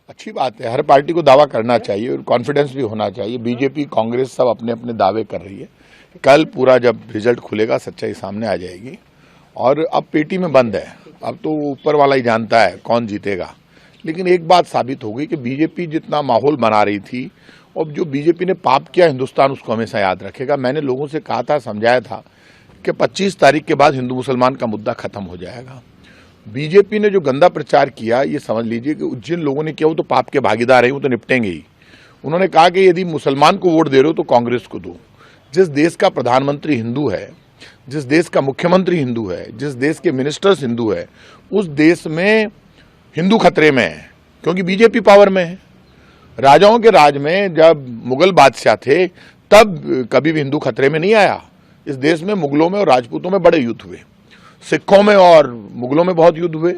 अच्छी बात है, हर पार्टी को दावा करना चाहिए और कॉन्फिडेंस भी होना चाहिए। बीजेपी, कांग्रेस सब अपने अपने दावे कर रही है। कल पूरा जब रिजल्ट खुलेगा सच्चाई सामने आ जाएगी और अब पेटी में बंद है। अब तो ऊपर वाला ही जानता है कौन जीतेगा। लेकिन एक बात साबित हो गई कि बीजेपी जितना माहौल बना रही थी और जो बीजेपी ने पाप किया, हिंदुस्तान उसको हमेशा याद रखेगा। मैंने लोगों से कहा था, समझाया था कि 25 तारीख के बाद हिंदू मुसलमान का मुद्दा खत्म हो जाएगा। बीजेपी ने जो गंदा प्रचार किया, ये समझ लीजिए कि जिन लोगों ने किया वो तो पाप के भागीदार हैं, वो तो निपटेंगे ही। उन्होंने कहा कि यदि मुसलमान को वोट दे रहे हो तो कांग्रेस को दो। जिस देश का प्रधानमंत्री हिंदू है, जिस देश का मुख्यमंत्री हिंदू है, जिस देश के मिनिस्टर्स हिंदू है, उस देश में हिंदू खतरे में है, क्योंकि बीजेपी पावर में है। राजाओं के राज में जब मुगल बादशाह थे तब कभी भी हिंदू खतरे में नहीं आया। इस देश में मुगलों में और राजपूतों में बड़े युद्ध हुए, सिखों में और मुगलों में बहुत युद्ध हुए,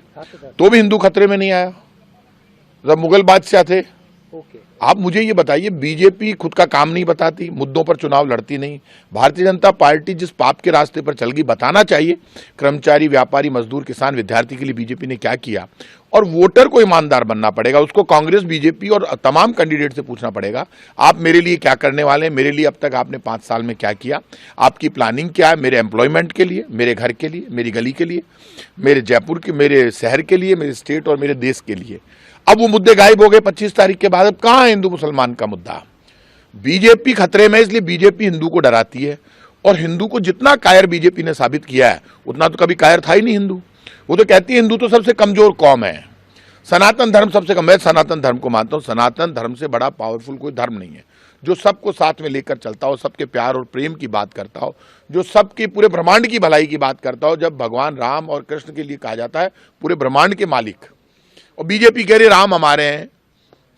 तो भी हिंदू खतरे में नहीं आया जब मुगल बादशाह थे। आप मुझे ये बताइए, बीजेपी खुद का काम नहीं बताती, मुद्दों पर चुनाव लड़ती नहीं। भारतीय जनता पार्टी जिस पाप के रास्ते पर चल गई, बताना चाहिए कर्मचारी, व्यापारी, मजदूर, किसान, विद्यार्थी के लिए बीजेपी ने क्या किया। और वोटर को ईमानदार बनना पड़ेगा, उसको कांग्रेस, बीजेपी और तमाम कैंडिडेट से पूछना पड़ेगा, आप मेरे लिए क्या करने वाले हैं, मेरे लिए अब तक आपने 5 साल में क्या किया, आपकी प्लानिंग क्या है, मेरे एम्प्लॉयमेंट के लिए, मेरे घर के लिए, मेरी गली के लिए, मेरे जयपुर के, मेरे शहर के लिए, मेरे स्टेट और मेरे देश के लिए। अब वो मुद्दे गायब हो गए 25 तारीख के बाद। अब कहाँ है हिंदू मुसलमान का मुद्दा? बीजेपी खतरे में, इसलिए बीजेपी हिंदू को डराती है। और हिंदू को जितना कायर बीजेपी ने साबित किया है, उतना तो कभी कायर था ही नहीं हिंदू। वो तो कहती है हिंदू तो सबसे कमजोर कौम है, सनातन धर्म सबसे कम। मैं सनातन धर्म को मानता हूं, सनातन धर्म से बड़ा पावरफुल कोई धर्म नहीं है, जो सबको साथ में लेकर चलता हो, सबके प्यार और प्रेम की बात करता हो, जो सबके पूरे ब्रह्मांड की भलाई की बात करता हो। जब भगवान राम और कृष्ण के लिए कहा जाता है पूरे ब्रह्मांड के मालिक, और बीजेपी कह रही राम हमारे हैं।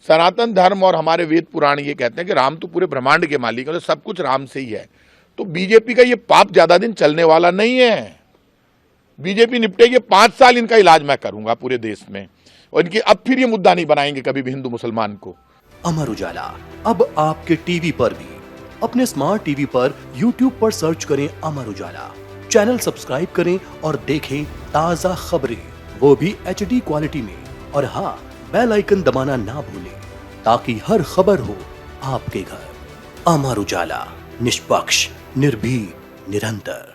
सनातन धर्म और हमारे वेद पुराण ये कहते हैं कि राम तो पूरे ब्रह्मांड के मालिक है, तो सब कुछ राम से ही है। तो बीजेपी का ये पाप ज्यादा दिन चलने वाला नहीं है। बीजेपी निपटेगी, 5 साल इनका इलाज मैं करूंगा पूरे देश में, और इनकी अब फिर ये मुद्दा नहीं बनाएंगे कभी भी हिंदू मुसलमान को। अमर उजाला अब आपके टीवी पर भी। अपने स्मार्ट टीवी पर यूट्यूब पर सर्च करें अमर उजाला, चैनल सब्सक्राइब करें और देखें ताजा खबरें, वो भी HD क्वालिटी में। और हाँ, बेल आइकन दबाना ना भूलें ताकि हर खबर हो आपके घर। अमर उजाला, निष्पक्ष, निर्भीक, निरंतर।